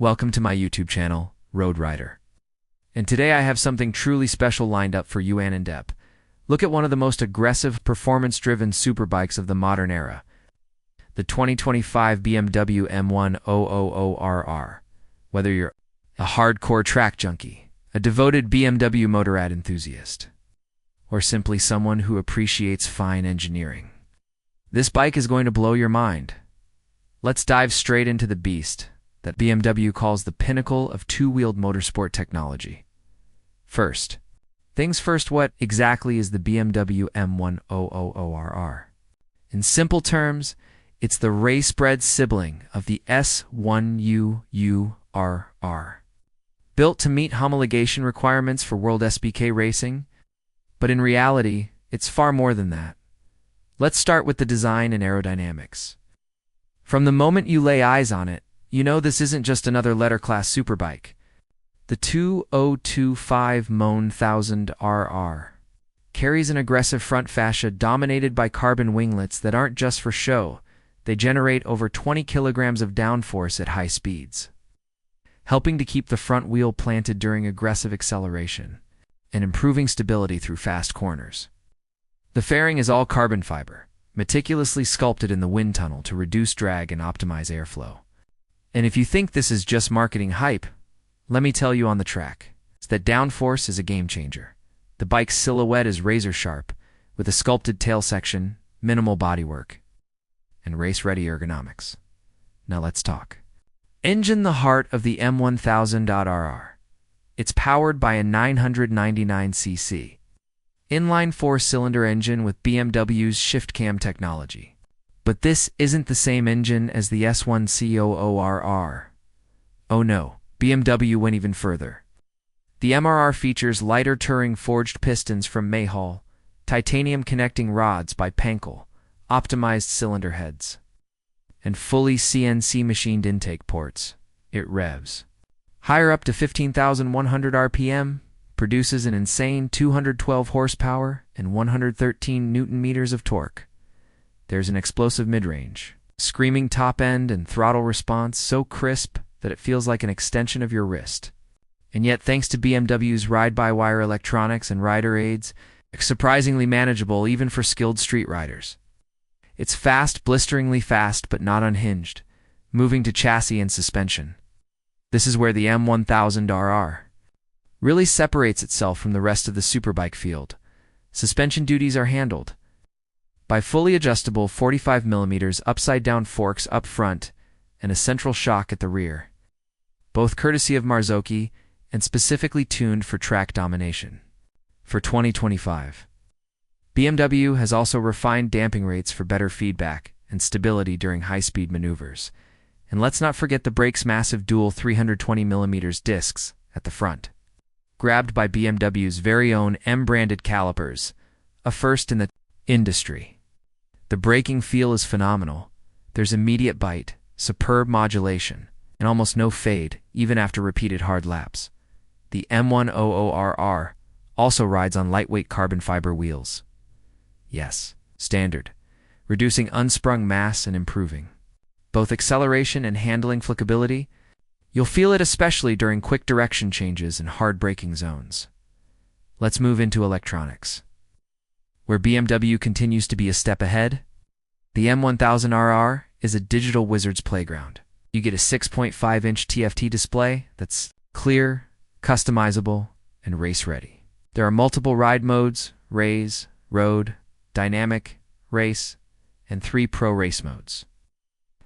Welcome to my YouTube channel, Road Rider. And today I have something truly special lined up for you and Depp. Look at one of the most aggressive, performance-driven superbikes of the modern era, the 2025 BMW M1000RR. Whether you're a hardcore track junkie, a devoted BMW motorrad enthusiast, or simply someone who appreciates fine engineering, this bike is going to blow your mind. Let's dive straight into the beast that BMW calls the pinnacle of two-wheeled motorsport technology. First, what exactly is the BMW M1000RR? In simple terms, it's the race-bred sibling of the S1UURR. Built to meet homologation requirements for World SBK racing, but in reality, it's far more than that. Let's start with the design and aerodynamics. From the moment you lay eyes on it, you know this isn't just another letter-class superbike. The 2025 M1000RR carries an aggressive front fascia dominated by carbon winglets that aren't just for show. They generate over 20 kilograms of downforce at high speeds, helping to keep the front wheel planted during aggressive acceleration and improving stability through fast corners. The fairing is all carbon fiber, meticulously sculpted in the wind tunnel to reduce drag and optimize airflow. And if you think this is just marketing hype, let me tell you on the track, that downforce is a game changer. The bike's silhouette is razor sharp, with a sculpted tail section, minimal bodywork, and race-ready ergonomics. Now let's talk. Engine: the heart of the M1000RR. It's powered by a 999cc inline-four cylinder engine with BMW's shift cam technology. But this isn't the same engine as the S1COORR. Oh no, BMW went even further. The MRR features lighter touring forged pistons from Mayhall, titanium connecting rods by Pankel, optimized cylinder heads, and fully CNC machined intake ports. It revs higher up to 15,100 RPM, produces an insane 212 horsepower and 113 Newton-meters of torque. There's an explosive mid-range, screaming top end, and throttle response so crisp that it feels like an extension of your wrist. And yet, thanks to BMW's ride-by-wire electronics and rider aids, it's surprisingly manageable even for skilled street riders. It's fast, blisteringly fast, but not unhinged, moving to chassis and suspension. This is where the M1000RR really separates itself from the rest of the superbike field. Suspension duties are handled by fully adjustable 45mm upside-down forks up front and a central shock at the rear, both courtesy of Marzocchi and specifically tuned for track domination. For 2025, BMW has also refined damping rates for better feedback and stability during high-speed maneuvers. And let's not forget the brake's massive dual 320mm discs at the front, grabbed by BMW's very own M-branded calipers, a first in the industry. The braking feel is phenomenal. There's immediate bite, superb modulation, and almost no fade, even after repeated hard laps. The M1000RR also rides on lightweight carbon fiber wheels. Yes, standard, reducing unsprung mass and improving both acceleration and handling flexibility. You'll feel it especially during quick direction changes and hard braking zones. Let's move into electronics, where BMW continues to be a step ahead. The M1000RR is a digital wizard's playground. You get a 6.5-inch TFT display that's clear, customizable, and race-ready. There are multiple ride modes: Race, Road, Dynamic, Race, and 3 Pro race modes.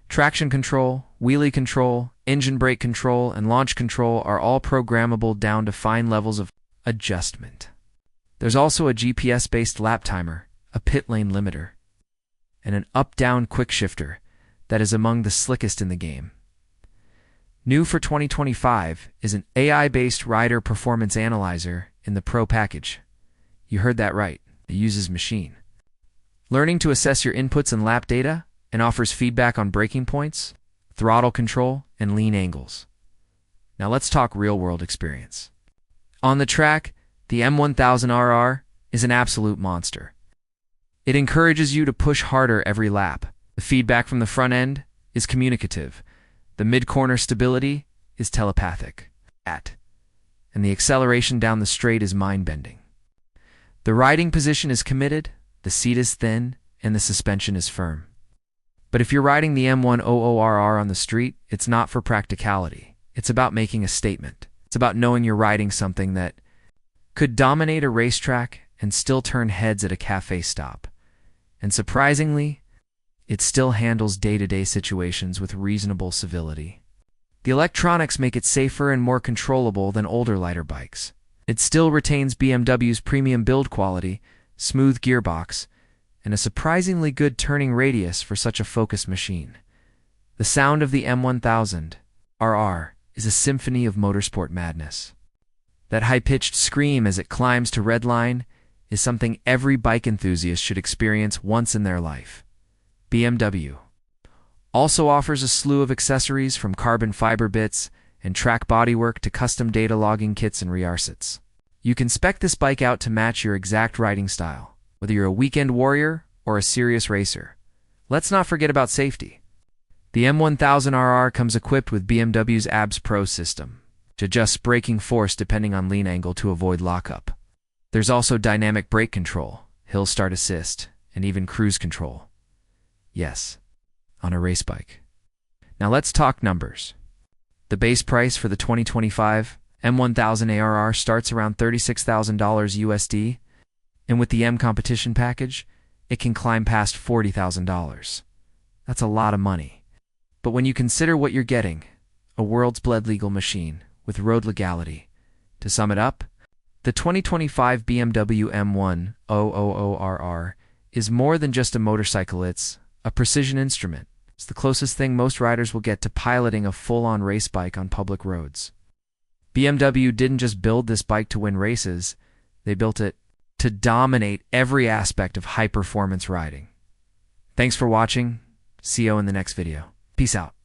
Traction control, wheelie control, engine brake control, and launch control are all programmable down to fine levels of adjustment. There's also a GPS-based lap timer, a pit lane limiter, and an up-down quick shifter that is among the slickest in the game. New for 2025 is an AI-based rider performance analyzer in the Pro package. You heard that right. It uses machine learning to assess your inputs and lap data and offers feedback on braking points, throttle control, and lean angles. Now let's talk real-world experience. On the track, the M1000RR is an absolute monster. It encourages you to push harder every lap. The feedback from the front end is communicative. The mid-corner stability is telepathic, and the acceleration down the straight is mind-bending. The riding position is committed, the seat is thin, and the suspension is firm. But if you're riding the M1000RR on the street, it's not for practicality. It's about making a statement. It's about knowing you're riding something that could dominate a racetrack and still turn heads at a cafe stop. And surprisingly, it still handles day-to-day situations with reasonable civility. The electronics make it safer and more controllable than older lighter bikes. It still retains BMW's premium build quality, smooth gearbox, and a surprisingly good turning radius for such a focused machine. The sound of the M1000RR is a symphony of motorsport madness. That high-pitched scream as it climbs to redline is something every bike enthusiast should experience once in their life. BMW also offers a slew of accessories from carbon fiber bits and track bodywork to custom data logging kits and rearsets. You can spec this bike out to match your exact riding style, whether you're a weekend warrior or a serious racer. Let's not forget about safety. The M1000RR comes equipped with BMW's ABS Pro system, which adjusts braking force depending on lean angle to avoid lockup. There's also dynamic brake control, hill start assist, and even cruise control. Yes, on a race bike. Now let's talk numbers. The base price for the 2025 M1000RR starts around $36,000 USD, and with the M competition package, it can climb past $40,000. That's a lot of money. But when you consider what you're getting, a world's bled legal machine with road legality. To sum it up, the 2025 BMW M1000RR is more than just a motorcycle, it's a precision instrument. It's the closest thing most riders will get to piloting a full-on race bike on public roads. BMW didn't just build this bike to win races, they built it to dominate every aspect of high-performance riding. Thanks for watching. See you in the next video. Peace out.